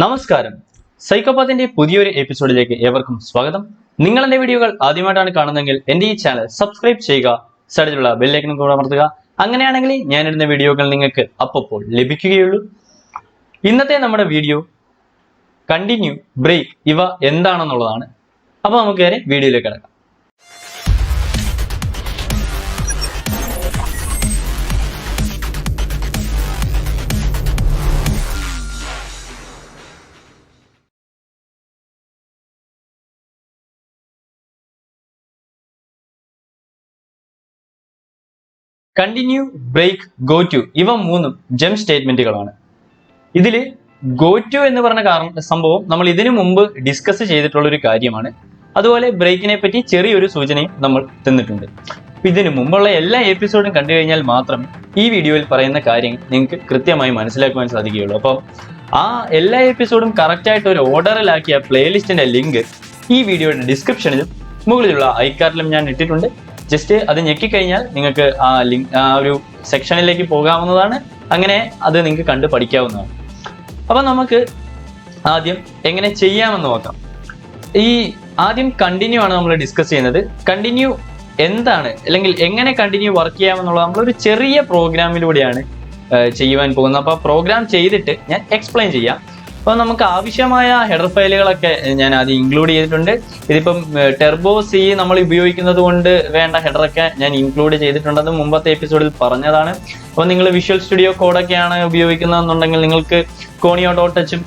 നമസ്കാരം, സൈക്കോപാത്തിന്റെ പുതിയൊരു എപ്പിസോഡിലേക്ക് ഏവർക്കും സ്വാഗതം. നിങ്ങൾ എന്റെ വീഡിയോകൾ ആദ്യമായിട്ടാണ് കാണുന്നതെങ്കിൽ എന്റെ ഈ ചാനൽ സബ്സ്ക്രൈബ് ചെയ്യുക, സൈഡിലുള്ള ബെല്ലൈക്കനും കൂടെ അമർത്തുക. അങ്ങനെയാണെങ്കിൽ ഞാനിടുന്ന വീഡിയോകൾ നിങ്ങൾക്ക് അപ്പോൾ ലഭിക്കുകയുള്ളൂ. ഇന്നത്തെ നമ്മുടെ വീഡിയോ കണ്ടിന്യൂ, ബ്രേക്ക് ഇവ എന്താണെന്നുള്ളതാണ്. അപ്പോൾ നമുക്ക് നേരെ വീഡിയോയിലേക്ക് കിടക്കാം. കണ്ടിന്യൂ, ബ്രേക്ക്, ഗോ ടു ഇവ മൂന്നും ജം സ്റ്റേറ്റ്മെന്റുകളാണ്. ഇതിൽ ഗോ ടു എന്ന് പറഞ്ഞ സംഭവം നമ്മൾ ഇതിനു മുമ്പ് ഡിസ്കസ് ചെയ്തിട്ടുള്ള ഒരു കാര്യമാണ്. അതുപോലെ ബ്രേക്കിനെ പറ്റി ചെറിയൊരു സൂചനയും നമ്മൾ തന്നിട്ടുണ്ട്. ഇതിനു മുമ്പുള്ള എല്ലാ എപ്പിസോഡും കണ്ടു കഴിഞ്ഞാൽ മാത്രമേ ഈ വീഡിയോയിൽ പറയുന്ന കാര്യങ്ങൾ നിങ്ങൾക്ക് കൃത്യമായി മനസ്സിലാക്കുവാൻ സാധിക്കുകയുള്ളൂ. അപ്പം ആ എല്ലാ എപ്പിസോഡും കറക്റ്റായിട്ട് ഒരു ഓർഡറിലാക്കിയ പ്ലേലിസ്റ്റിന്റെ ലിങ്ക് ഈ വീഡിയോയുടെ ഡിസ്ക്രിപ്ഷനിലും മുകളിലുള്ള ഐക്കാർഡിലും ഞാൻ ഇട്ടിട്ടുണ്ട്. ജസ്റ്റ് അത് ഞെക്കിക്കഴിഞ്ഞാൽ നിങ്ങൾക്ക് ആ ഒരു സെക്ഷനിലേക്ക് പോകാവുന്നതാണ്. അങ്ങനെ അത് നിങ്ങൾക്ക് കണ്ട് പഠിക്കാവുന്നതാണ്. അപ്പം നമുക്ക് ആദ്യം എങ്ങനെ ചെയ്യാമെന്ന് നോക്കാം. ആദ്യം കണ്ടിന്യൂ ആണ് നമ്മൾ ഡിസ്കസ് ചെയ്യുന്നത്. കണ്ടിന്യൂ എന്താണ്, അല്ലെങ്കിൽ എങ്ങനെ കണ്ടിന്യൂ വർക്ക് ചെയ്യാമെന്നുള്ളത് നമ്മളൊരു ചെറിയ പ്രോഗ്രാമിലൂടെയാണ് ചെയ്യുവാൻ പോകുന്നത്. അപ്പോൾ പ്രോഗ്രാം ചെയ്തിട്ട് ഞാൻ എക്സ്പ്ലെയിൻ ചെയ്യാം. അപ്പോൾ നമുക്ക് ആവശ്യമായ ഹെഡർ ഫയലുകളൊക്കെ ഞാൻ ആദ്യം ഇൻക്ലൂഡ് ചെയ്തിട്ടുണ്ട്. ഇതിപ്പം ടെർബോ സി നമ്മൾ ഉപയോഗിക്കുന്നത് കൊണ്ട് വേണ്ട ഹെഡറൊക്കെ ഞാൻ ഇൻക്ലൂഡ് ചെയ്തിട്ടുണ്ട്. അത് മുമ്പത്തെ എപ്പിസോഡിൽ പറഞ്ഞതാണ്. അപ്പോൾ നിങ്ങൾ വിഷ്വൽ സ്റ്റുഡിയോ കോഡൊക്കെയാണ് ഉപയോഗിക്കുന്നതെന്നുണ്ടെങ്കിൽ നിങ്ങൾക്ക് കോണിയോ .hഉം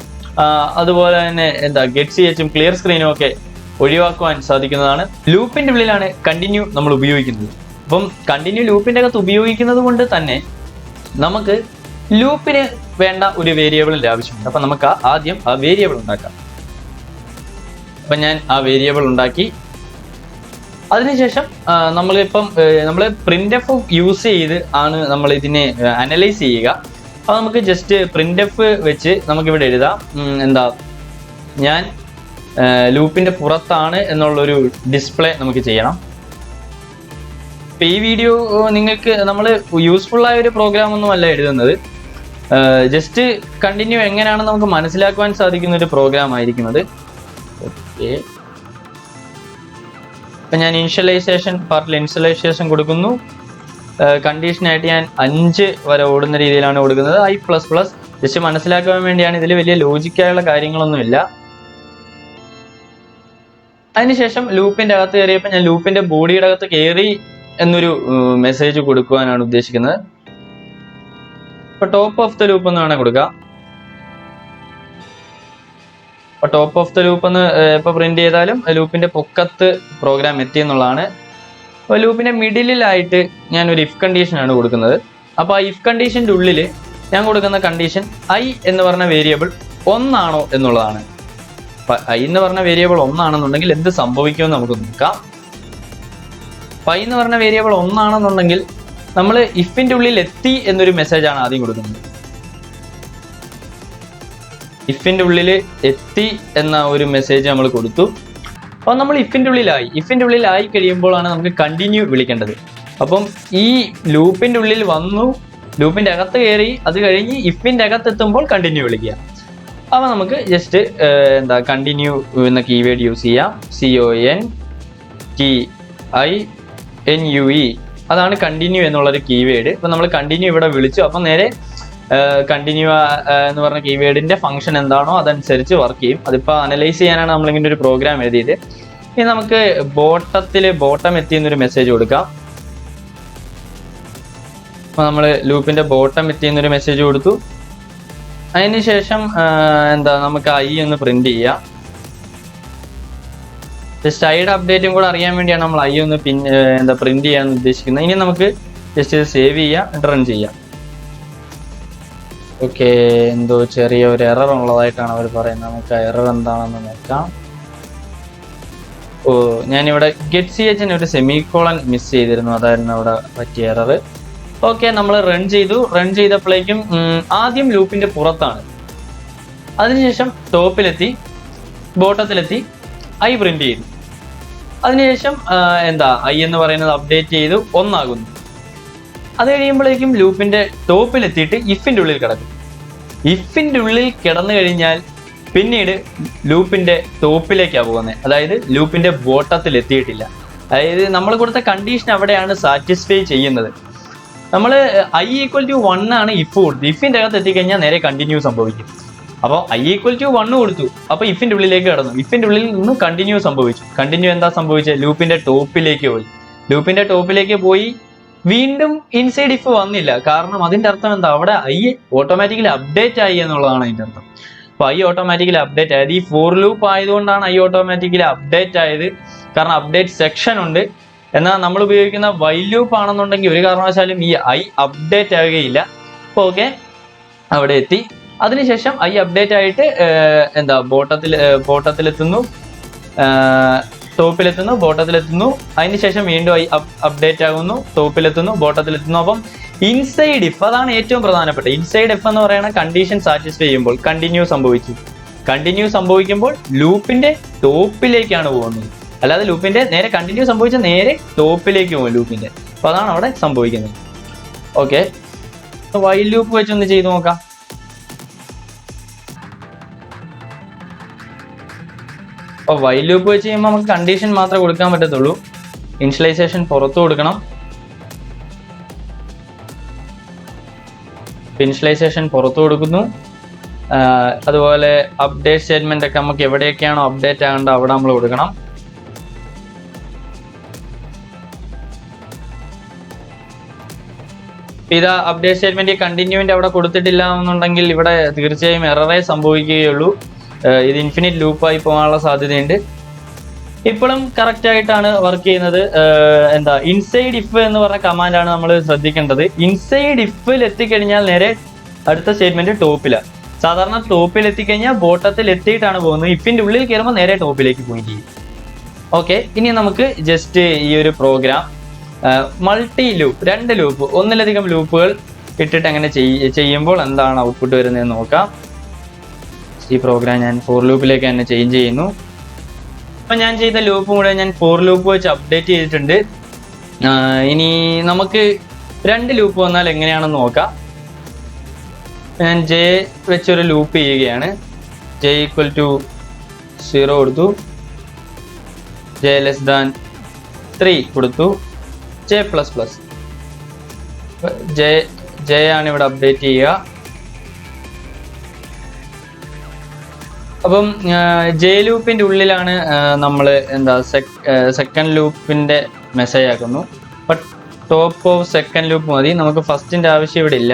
അതുപോലെ തന്നെ ഗെറ്റ് CHഉം ക്ലിയർ സ്ക്രീനും ഒക്കെ ഒഴിവാക്കുവാൻ സാധിക്കുന്നതാണ്. ലൂപ്പിന്റെ ഉള്ളിലാണ് കണ്ടിന്യൂ നമ്മൾ ഉപയോഗിക്കുന്നത്. അപ്പം കണ്ടിന്യൂ ലൂപ്പിന്റെ അകത്ത് ഉപയോഗിക്കുന്നത് കൊണ്ട് തന്നെ നമുക്ക് ലൂപ്പിന് വേണ്ട ഒരു വേരിയബിളിന്റെ ആവശ്യമുണ്ട്. അപ്പൊ നമുക്ക് ആദ്യം ആ വേരിയബിൾ ഉണ്ടാക്കാം. അപ്പൊ ഞാൻ ആ വേരിയബിൾ ഉണ്ടാക്കി. അതിനുശേഷം നമ്മൾ പ്രിന്റ് യൂസ് ചെയ്ത് ആണ് നമ്മൾ ഇതിനെ അനലൈസ് ചെയ്യുക. അപ്പൊ നമുക്ക് ജസ്റ്റ് പ്രിന്റ് വെച്ച് നമുക്കിവിടെ എഴുതാം. ഞാൻ ലൂപ്പിന്റെ പുറത്താണ് എന്നുള്ളൊരു ഡിസ്പ്ലേ നമുക്ക് ചെയ്യണം. ഇപ്പൊ ഈ വീഡിയോ നിങ്ങൾക്ക് നമ്മൾ യൂസ്ഫുൾ ആയ ഒരു പ്രോഗ്രാം ഒന്നും അല്ല എഴുതുന്നത്. ജസ്റ്റ് കണ്ടിന്യൂ എങ്ങനെയാണെന്ന് നമുക്ക് മനസ്സിലാക്കുവാൻ സാധിക്കുന്ന ഒരു പ്രോഗ്രാം ആയിരിക്കുന്നത്. ഓക്കെ, ഇപ്പം ഞാൻ പാർട്ടിൽ ഇനിഷ്യലൈസേഷൻ കൊടുക്കുന്നു. കണ്ടീഷനായിട്ട് ഞാൻ 5 വരെ ഓടുന്ന രീതിയിലാണ് കൊടുക്കുന്നത്. I++. ജസ്റ്റ് മനസ്സിലാക്കാൻ വേണ്ടിയാണ്. ഇതിൽ വലിയ ലോജിക്കായുള്ള കാര്യങ്ങളൊന്നുമില്ല. അതിനുശേഷം ലൂപ്പിന്റെ അകത്ത് കയറിയപ്പോൾ ഞാൻ ലൂപ്പിന്റെ ബോഡിയുടെ അകത്ത് കയറി എന്നൊരു മെസ്സേജ് കൊടുക്കുവാനാണ് ഉദ്ദേശിക്കുന്നത്. ഇപ്പൊ ടോപ്പ് ഓഫ് ദ ലൂപ്പ് എന്ന് വേണേൽ കൊടുക്കാം. അപ്പൊ ടോപ്പ് ഓഫ് ദ ലൂപ്പ് എന്ന് ഇപ്പൊ പ്രിന്റ് ചെയ്താലും ലൂപ്പിന്റെ പൊക്കത്ത് പ്രോഗ്രാം എത്തി എന്നുള്ളതാണ്. അപ്പൊ ലൂപ്പിന്റെ മിഡിലായിട്ട് ഞാൻ ഒരു ഇഫ് കണ്ടീഷനാണ് കൊടുക്കുന്നത്. അപ്പൊ ആ ഇഫ് കണ്ടീഷന്റെ ഉള്ളിൽ ഞാൻ കൊടുക്കുന്ന കണ്ടീഷൻ I എന്ന് പറഞ്ഞ വേരിയബിൾ 1 ആണോ എന്നുള്ളതാണ്. അപ്പൊ I എന്ന് പറഞ്ഞ വേരിയബിൾ 1 ആണെന്നുണ്ടെങ്കിൽ എന്ത് സംഭവിക്കുമെന്ന് നമുക്ക് നോക്കാം. I എന്ന് പറഞ്ഞ വേരിയബിൾ 1 ആണെന്നുണ്ടെങ്കിൽ നമ്മൾ ഇഫിന്റെ ഉള്ളിൽ എത്തി എന്നൊരു മെസ്സേജ് ആണ് ആദ്യം കൊടുക്കുന്നത്. ഇഫിന്റെ ഉള്ളിൽ എത്തി എന്ന ഒരു മെസ്സേജ് നമ്മൾ കൊടുത്തു. അപ്പോൾ നമ്മൾ ഇഫിന്റെ ഉള്ളിലായി കഴിയുമ്പോഴാണ് നമുക്ക് കണ്ടിന്യൂ വിളിക്കേണ്ടത്. അപ്പം ഈ ലൂപ്പിന്റെ ഉള്ളിൽ വന്നു, ലൂപ്പിന്റെ അകത്ത് കയറി, അത് കഴിഞ്ഞ് ഇഫിന്റെ അകത്ത് എത്തുമ്പോൾ കണ്ടിന്യൂ വിളിക്കുക. അപ്പോൾ നമുക്ക് ജസ്റ്റ് കണ്ടിന്യൂ എന്ന കീവേഡ് യൂസ് ചെയ്യാം. CONTINUE അതാണ് കണ്ടിന്യൂ എന്നുള്ളൊരു കീവേഡ്. ഇപ്പം നമ്മൾ കണ്ടിന്യൂ ഇവിടെ വിളിച്ചു. അപ്പം നേരെ കണ്ടിന്യൂ എന്ന് പറഞ്ഞ കീവേഡിന്റെ ഫംഗ്ഷൻ എന്താണോ അതനുസരിച്ച് വർക്ക് ചെയ്യും. അതിപ്പോൾ അനലൈസ് ചെയ്യാനാണ് നമ്മളിങ്ങനെ ഒരു പ്രോഗ്രാം എഴുതിയത്. ഇനി നമുക്ക് ബോട്ടം എത്തിയെന്നൊരു മെസ്സേജ് കൊടുക്കാം. അപ്പോൾ നമ്മൾ ലൂപ്പിന്റെ ബോട്ടം എത്തിയെന്നൊരു മെസ്സേജ് കൊടുത്തു. അതിനുശേഷം നമുക്ക് I ഒന്ന് പ്രിന്റ് ചെയ്യാം. ജസ്റ്റ് ഐയുടെ അപ്ഡേറ്റും കൂടെ അറിയാൻ വേണ്ടിയാണ് നമ്മൾ I ഒന്ന് പ്രിന്റ് ചെയ്യാൻ ഉദ്ദേശിക്കുന്നത്. ഇനി നമുക്ക് ജസ്റ്റ് സേവ് ചെയ്യാം, റൺ ചെയ്യാം. ഓക്കെ, ചെറിയ ഒരു എറർ ഉള്ളതായിട്ടാണ് അവർ പറയുന്നത്. നമുക്ക് എറർ എന്താണെന്ന് നോക്കാം. ഞാനിവിടെ ഗെറ്റ് CH ഒരു സെമിക്കോളൻ മിസ് ചെയ്തിരുന്നു. അതായിരുന്നു അവിടെ പറ്റിയ എറർ. ഓക്കെ, നമ്മൾ റൺ ചെയ്തപ്പോഴേക്കും ആദ്യം ലൂപ്പിന്റെ പുറത്താണ്. അതിനുശേഷം ടോപ്പിലെത്തി, ബോട്ടത്തിലെത്തി, I പ്രിന്റ് ചെയ്തു. അതിനുശേഷം I എന്ന് പറയുന്നത് അപ്ഡേറ്റ് ചെയ്തു 1 ആകുന്നു. അത് കഴിയുമ്പോഴേക്കും ലൂപ്പിന്റെ ടോപ്പിലെത്തിയിട്ട് ഇഫിന്റെ ഉള്ളിൽ കിടക്കും. ഇഫിന്റെ ഉള്ളിൽ കിടന്നു കഴിഞ്ഞാൽ പിന്നീട് ലൂപ്പിന്റെ ടോപ്പിലേക്കാണ് പോകുന്നത്, അതായത് ലൂപ്പിന്റെ ബോട്ടത്തിൽ എത്തിയിട്ടില്ല. അതായത് നമ്മൾ കൊടുത്ത കണ്ടീഷൻ അവിടെയാണ് സാറ്റിസ്ഫൈ ചെയ്യുന്നത്. നമ്മൾ i = 1 ആണ് ഇഫ് കൊടുത്തു. ഇഫിന്റെ അകത്ത് എത്തിക്കഴിഞ്ഞാൽ നേരെ കണ്ടിന്യൂ സംഭവിക്കും. അപ്പോൾ i = 1 കൊടുത്തു, അപ്പോൾ ഇഫിന്റെ ഉള്ളിലേക്ക് കടന്നു. ഇഫിന്റെ ഉള്ളിൽ നിന്ന് കണ്ടിന്യൂ സംഭവിച്ചു. കണ്ടിന്യൂ എന്താ സംഭവിച്ചത്? ലൂപ്പിന്റെ ടോപ്പിലേക്ക് പോയി. ലൂപ്പിന്റെ ടോപ്പിലേക്ക് പോയി വീണ്ടും ഇൻസൈഡ് ഇഫ് വന്നില്ല. കാരണം അതിന്റെ അർത്ഥം എന്താ? അവിടെ i ഓട്ടോമാറ്റിക്കലി അപ്ഡേറ്റ് ആയി എന്നുള്ളതാണ് അതിന്റെ അർത്ഥം. അപ്പൊ i ഓട്ടോമാറ്റിക്കലി അപ്ഡേറ്റ് ആയത് ഈ ഫോർ ലൂപ്പ് ആയതുകൊണ്ടാണ് i ഓട്ടോമാറ്റിക്കലി അപ്ഡേറ്റ് ആയത്. കാരണം അപ്ഡേറ്റ് സെക്ഷൻ ഉണ്ട്. എന്നാൽ നമ്മൾ ഉപയോഗിക്കുന്ന വൈൽ ലൂപ്പ് ആണെന്നുണ്ടെങ്കിൽ ഒരു കാരണവശാലും ഈ i അപ്ഡേറ്റ് ആവുകയില്ല. അപ്പോൾ ഓക്കെ, അവിടെ എത്തി. അതിനുശേഷം i അപ്ഡേറ്റ് ആയിട്ട് എന്താ ബോട്ടത്തിലെത്തുന്നു, ടോപ്പിലെത്തുന്നു, ബോട്ടത്തിലെത്തുന്നു. അതിനുശേഷം വീണ്ടും i അപ്ഡേറ്റ് ആകുന്നു, ടോപ്പിലെത്തുന്നു, ബോട്ടത്തിലെത്തുന്നു. അപ്പം ഇൻസൈഡ് ഇഫ്, അതാണ് ഏറ്റവും പ്രധാനപ്പെട്ട. ഇൻസൈഡ് ഇഫ് എന്ന് പറയുന്ന കണ്ടീഷൻ സാറ്റിസ്ഫൈ ചെയ്യുമ്പോൾ കണ്ടിന്യൂ സംഭവിച്ചു. കണ്ടിന്യൂ സംഭവിക്കുമ്പോൾ ലൂപ്പിന്റെ ടോപ്പിലേക്കാണ് പോകുന്നത്. അല്ലാതെ ലൂപ്പിന്റെ നേരെ കണ്ടിന്യൂ സംഭവിച്ച നേരെ ടോപ്പിലേക്ക് പോകും ലൂപ്പിന്റെ. അപ്പൊ അതാണ് അവിടെ സംഭവിക്കുന്നത്. ഓക്കെ, വൈൽ ലൂപ്പ് വെച്ചൊന്ന് ചെയ്ത് നോക്കാം. അപ്പോൾ വൈൽ ലൂപ്പ് വെച്ച് ചെയ്യുമ്പോൾ നമുക്ക് കണ്ടീഷൻ മാത്രമേ കൊടുക്കാൻ പറ്റത്തുള്ളൂ. ഇനിഷ്യലൈസേഷൻ പുറത്തു കൊടുക്കണം. ഇനിഷ്യലൈസേഷൻ പുറത്തു കൊടുക്കുന്നു. അതുപോലെ അപ്ഡേറ്റ് സ്റ്റേറ്റ്മെന്റ് ഒക്കെ നമുക്ക് എവിടെയൊക്കെയാണോ അപ്ഡേറ്റ് ആകേണ്ടത് അവിടെ നമ്മൾ കൊടുക്കണം. ഇത് അപ്ഡേറ്റ് സ്റ്റേറ്റ്മെന്റ് കണ്ടിന്യൂവിന്റെ അവിടെ കൊടുത്തിട്ടില്ല എന്നുണ്ടെങ്കിൽ ഇവിടെ തീർച്ചയായും എററേ സംഭവിക്കുകയുള്ളൂ. ഇത് ഇൻഫിനിറ്റ് ലൂപ്പായി പോകാനുള്ള സാധ്യതയുണ്ട്. ഇപ്പോഴും കറക്റ്റ് ആയിട്ടാണ് വർക്ക് ചെയ്യുന്നത്. എന്താ ഇൻസൈഡ് ഇഫ് എന്ന് പറഞ്ഞ കമാൻഡാണ് നമ്മൾ ശ്രദ്ധിക്കേണ്ടത്. ഇൻസൈഡ് ഇഫിൽ എത്തിക്കഴിഞ്ഞാൽ നേരെ അടുത്ത സ്റ്റേറ്റ്മെന്റ് ടോപ്പിലാണ്. സാധാരണ ടോപ്പിൽ എത്തിക്കഴിഞ്ഞാൽ ബോട്ടത്തിൽ എത്തിയിട്ടാണ് പോകുന്നത്. ഇഫിന്റെ ഉള്ളിൽ കയറുമ്പോൾ നേരെ ടോപ്പിലേക്ക് പോയിന്റ് ചെയ്യും. ഓക്കെ, ഇനി നമുക്ക് ജസ്റ്റ് ഈ ഒരു പ്രോഗ്രാം മൾട്ടി ലൂപ്പ്, 2 ലൂപ്പ്, ഒന്നിലധികം ലൂപ്പുകൾ ഇട്ടിട്ട് അങ്ങനെ ചെയ്യുമ്പോൾ എന്താണ് ഔട്ട്പുട്ട് വരുന്നതെന്ന് നോക്കാം. ഈ പ്രോഗ്രാം ഞാൻ ഫോർ ലൂപ്പിലേക്ക് തന്നെ ചേഞ്ച് ചെയ്യുന്നു. അപ്പം ഞാൻ ചെയ്ത ലൂപ്പ് കൂടെ ഞാൻ ഫോർ ലൂപ്പ് വെച്ച് അപ്ഡേറ്റ് ചെയ്തിട്ടുണ്ട്. ഇനി നമുക്ക് 2 ലൂപ്പ് വന്നാൽ എങ്ങനെയാണെന്ന് നോക്കാം. ഞാൻ j വെച്ചൊരു ലൂപ്പ് ചെയ്യുകയാണ്. j = 0 കൊടുത്തു, j < 3 കൊടുത്തു, j++. j ആണ് ഇവിടെ അപ്ഡേറ്റ് ചെയ്യുക. അപ്പം ജെ ലൂപ്പിന്റെ ഉള്ളിലാണ് നമ്മൾ എന്താ സെക്കൻഡ് ലൂപ്പിന്റെ മെസ്സേജ് ആക്കുന്നു. But top of second loop മതി, നമുക്ക് ഫസ്റ്റിന്റെ ആവശ്യം ഇവിടെ ഇല്ല.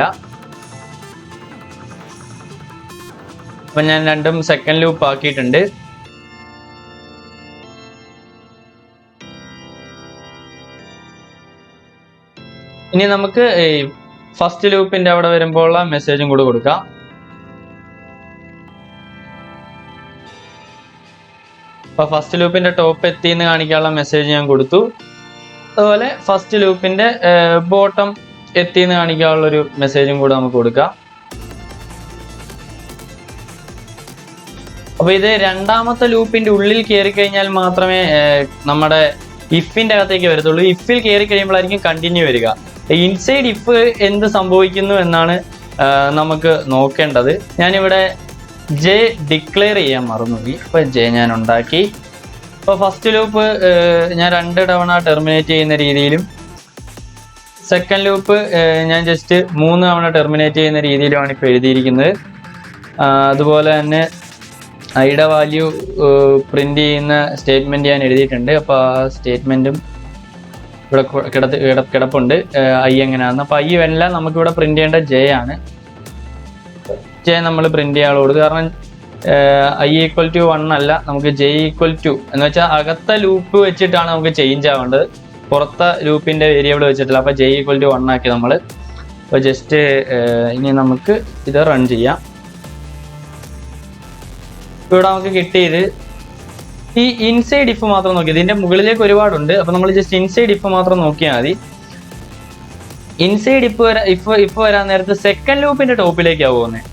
അപ്പം ഞാൻ രണ്ടും സെക്കൻഡ് ലൂപ്പ് ആക്കിയിട്ടുണ്ട്. ഇനി നമുക്ക് ഫസ്റ്റ് ലൂപ്പിന്റെ അവിടെ വരുമ്പോഴുള്ള മെസ്സേജും കൂടെ കൊടുക്കാം. അപ്പൊ ഫസ്റ്റ് ലൂപ്പിന്റെ ടോപ്പ് എത്തി എന്ന് കാണിക്കാനുള്ള മെസ്സേജ് ഞാൻ കൊടുത്തു. അതുപോലെ ഫസ്റ്റ് ലൂപ്പിന്റെ ബോട്ടം എത്തി എന്ന് കാണിക്കാനുള്ള ഒരു മെസ്സേജും കൂടെ നമുക്ക് കൊടുക്കാം. അപ്പൊ ഇത് രണ്ടാമത്തെ ലൂപ്പിന്റെ ഉള്ളിൽ കയറി കഴിഞ്ഞാൽ മാത്രമേ നമ്മുടെ ഇഫിന്റെ അകത്തേക്ക് വരത്തുള്ളൂ. ഇഫിൽ കയറി കഴിയുമ്പോഴായിരിക്കും കണ്ടിന്യൂ വരിക. ഇൻസൈഡ് ഇഫ് എന്ത് സംഭവിക്കുന്നു എന്നാണ് നമുക്ക് നോക്കേണ്ടത്. ഞാനിവിടെ ജെ ഡിക്ലെയർ ചെയ്യാൻ മറന്നുപോയി. അപ്പൊ ജെ ഞാൻ ഉണ്ടാക്കി. അപ്പോൾ ഫസ്റ്റ് ലൂപ്പ് ഞാൻ 2 തവണ ടെർമിനേറ്റ് ചെയ്യുന്ന രീതിയിലും സെക്കൻഡ് ലൂപ്പ് ഞാൻ ജസ്റ്റ് 3 തവണ ടെർമിനേറ്റ് ചെയ്യുന്ന രീതിയിലുമാണ് ഇപ്പോൾ എഴുതിയിരിക്കുന്നത്. അതുപോലെ തന്നെ ഐയുടെ വാല്യൂ പ്രിന്റ് ചെയ്യുന്ന സ്റ്റേറ്റ്മെന്റ് ഞാൻ എഴുതിയിട്ടുണ്ട്. അപ്പോൾ ആ സ്റ്റേറ്റ്മെന്റും ഇവിടെ കിടപ്പുണ്ട്. ഐ എങ്ങനെയാണെന്ന്. അപ്പോൾ ഐ എല്ലാം നമുക്കിവിടെ പ്രിന്റ് ചെയ്യേണ്ട ജെ ആണ്. ജെ നമ്മൾ പ്രിന്റ് ചെയ്യാനുള്ളത്. കാരണം ഐ = 1 അല്ല, നമുക്ക് j = എന്ന് വെച്ചാൽ അകത്തെ ലൂപ്പ് വെച്ചിട്ടാണ് നമുക്ക് ചേഞ്ച് ആവേണ്ടത്, പുറത്തെ ലൂപ്പിന്റെ വേരിയബിൾ വെച്ചിട്ടില്ല. അപ്പോൾ j = 1 ആക്കി നമ്മൾ. അപ്പോൾ ജസ്റ്റ് ഇനി നമുക്ക് ഇത് റൺ ചെയ്യാം. ഇവിടെ നമുക്ക് കിട്ടിയത് ഈ ഇൻസൈഡ് ഇഫ് മാത്രം നോക്കി. ഇതിന്റെ മുകളിലേക്ക് ഒരുപാടുണ്ട്. അപ്പോൾ നമ്മൾ ജസ്റ്റ് ഇൻസൈഡ് ഇഫ് മാത്രം നോക്കിയാൽ മതി. ഇൻസൈഡ് ഇഫ് വരാൻ നേരത്ത് സെക്കൻഡ് ലൂപ്പിന്റെ ടോപ്പിലേക്കാണ് പോകുന്നത്.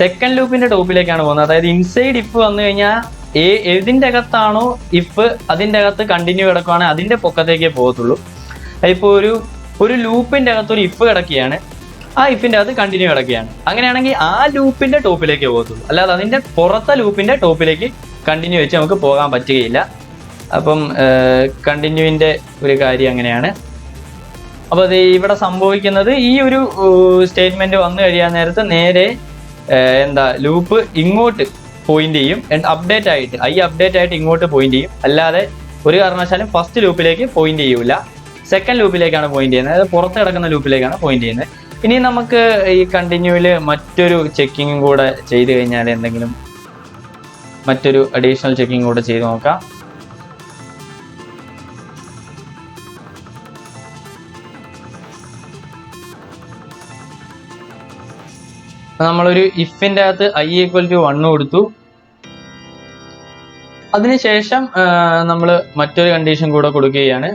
സെക്കൻഡ് ലൂപ്പിന്റെ ടോപ്പിലേക്കാണ് പോകുന്നത്. അതായത് ഇൻസൈഡ് ഇഫ് വന്നു കഴിഞ്ഞാൽ ഏതിന്റെ അകത്താണോ ഇഫ് അതിന്റെ അകത്ത് കണ്ടിന്യൂ കിടക്കുകയാണെങ്കിൽ അതിന്റെ പൊക്കത്തേക്കേ പോകത്തുള്ളൂ. ഇപ്പോൾ ഒരു ലൂപ്പിന്റെ അകത്ത് ഒരു ഇഫ് കിടക്കുകയാണ്. ആ ഇഫിന്റെ അകത്ത് കണ്ടിന്യൂ കിടക്കുകയാണ്. അങ്ങനെയാണെങ്കിൽ ആ ലൂപ്പിന്റെ ടോപ്പിലേക്ക് പോകത്തുള്ളൂ, അല്ലാതെ അതിന്റെ പുറത്തെ ലൂപ്പിന്റെ ടോപ്പിലേക്ക് കണ്ടിന്യൂ വെച്ച് നമുക്ക് പോകാൻ പറ്റുകയില്ല. അപ്പം കണ്ടിന്യൂവിന്റെ ഒരു കാര്യം അങ്ങനെയാണ്. അപ്പോൾ അത് ഇവിടെ സംഭവിക്കുന്നത് ഈ ഒരു സ്റ്റേറ്റ്മെന്റ് വന്നു കഴിയാൻ നേരത്ത് നേരെ ലൂപ്പ് ഇങ്ങോട്ട് പോയിന്റ് ചെയ്യും, അപ്ഡേറ്റ് ആയിട്ട് ഇങ്ങോട്ട് പോയിന്റ് ചെയ്യും. അല്ലാതെ ഒരു കാരണവശാലും ഫസ്റ്റ് ലൂപ്പിലേക്ക് പോയിന്റ് ചെയ്യൂല, സെക്കൻഡ് ലൂപ്പിലേക്കാണ് പോയിന്റ് ചെയ്യുന്നത്, അതായത് പുറത്ത് കിടക്കുന്ന ലൂപ്പിലേക്കാണ് പോയിന്റ് ചെയ്യുന്നത്. ഇനി നമുക്ക് ഈ കണ്ടിന്യൂവിൽ മറ്റൊരു ചെക്കിങ്ങും കൂടെ ചെയ്ത് കഴിഞ്ഞാൽ എന്തെങ്കിലും മറ്റൊരു അഡീഷണൽ ചെക്കിങ് കൂടെ ചെയ്ത് നോക്കാം. നമ്മളൊരു ഇഫിന്റെ അകത്ത് i = 1 കൊടുത്തു. അതിനുശേഷം നമ്മൾ മറ്റൊരു കണ്ടീഷൻ കൂടെ കൊടുക്കുകയാണ്.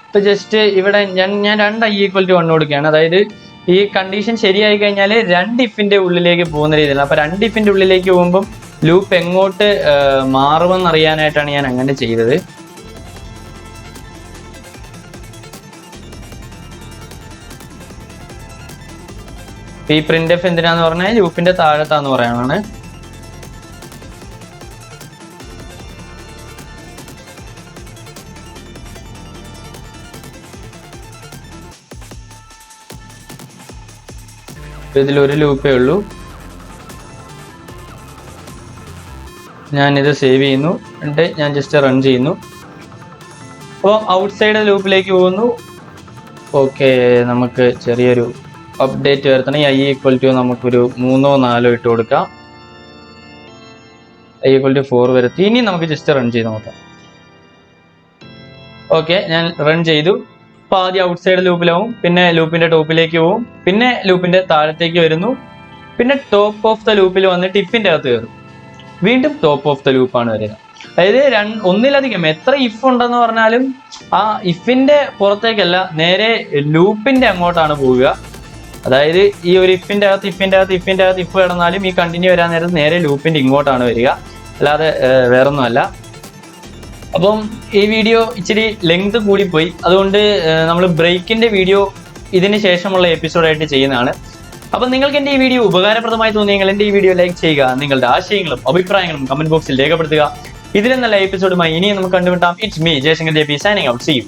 ഇപ്പൊ ജസ്റ്റ് ഇവിടെ ഞാൻ 2 i = 1 കൊടുക്കുകയാണ്. അതായത് ഈ കണ്ടീഷൻ ശരിയായി കഴിഞ്ഞാൽ 2 ഇഫിന്റെ ഉള്ളിലേക്ക് പോകുന്ന രീതിയിലാണ്. അപ്പൊ 2 ഇഫിന്റെ ഉള്ളിലേക്ക് പോകുമ്പോൾ ലൂപ്പ് എങ്ങോട്ട് മാറുമെന്ന് അറിയാനായിട്ടാണ് ഞാൻ അങ്ങനെ ചെയ്തത്. ഈ printf എന്തിനാന്ന് പറഞ്ഞാൽ ലൂപ്പിന്റെ താഴത്താന്ന് പറയാനാണ്. ഇതിലൊരു ലൂപ്പേ ഉള്ളൂ. ഞാനിത് സേവ് ചെയ്യുന്നു, എന്നിട്ട് ഞാൻ ജസ്റ്റ് റൺ ചെയ്യുന്നു. അപ്പോൾ ഔട്ട്സൈഡ് ലൂപ്പിലേക്ക് പോകുന്നു. ഓക്കെ, നമുക്ക് ചെറിയൊരു അപ്ഡേറ്റ് വരുത്തണം. ഈ i = നമുക്കൊരു 3 or 4 ഇട്ട് കൊടുക്കാം. i = 4 വരുത്തി. ഇനി നമുക്ക് ജസ്റ്റ് റൺ ചെയ്ത് നോക്കാം. ഓക്കെ, ഞാൻ റൺ ചെയ്തു. അപ്പോൾ ആദ്യം ഔട്ട്സൈഡ് ലൂപ്പിലാവും, പിന്നെ ലൂപ്പിന്റെ ടോപ്പിലേക്ക് പോവും, പിന്നെ ലൂപ്പിന്റെ താഴത്തേക്ക് വരുന്നു, പിന്നെ ടോപ്പ് ഓഫ് ദ ലൂപ്പിൽ വന്നിട്ട് ഇഫിന്റെ അകത്ത് കയറും, വീണ്ടും ടോപ്പ് ഓഫ് ദ ലൂപ്പാണ് വരിക. അതായത് ഒന്നിലധികം എത്ര ഇഫ് ഉണ്ടെന്ന് പറഞ്ഞാലും ആ ഇഫിന്റെ പുറത്തേക്കല്ല, നേരെ ലൂപ്പിന്റെ അങ്ങോട്ടാണ് പോവുക. അതായത് ഈ ഒരു ഇഫിന്റെ അകത്ത് ഇഫ് കിടന്നാലും ഈ കണ്ടിന്യൂ വരാൻ നേരം നേരെ ലൂപ്പിന്റെ ഇങ്ങോട്ടാണ് വരിക, അല്ലാതെ വേറൊന്നുമല്ല. അപ്പം ഈ വീഡിയോ ഇച്ചിരി ലെങ്ത് കൂടിപ്പോയി, അതുകൊണ്ട് നമ്മൾ ബ്രേക്കിന്റെ വീഡിയോ ഇതിന് ശേഷമുള്ള എപ്പിസോഡായിട്ട് ചെയ്യുന്നതാണ്. അപ്പം നിങ്ങൾക്ക് എൻ്റെ ഈ വീഡിയോ ഉപകാരപ്രദമായി തോന്നിയെങ്കിൽ എൻ്റെ ഈ വീഡിയോ ലൈക്ക് ചെയ്യുക, നിങ്ങളുടെ ആശയങ്ങളും അഭിപ്രായങ്ങളും കമന്റ് ബോക്സിൽ രേഖപ്പെടുത്തുക. ഇതിലും നല്ല എപ്പിസോഡുമായി ഇനിയും നമുക്ക് കണ്ടുമുട്ടാം. It's me Jayashankar JP signing out. See U.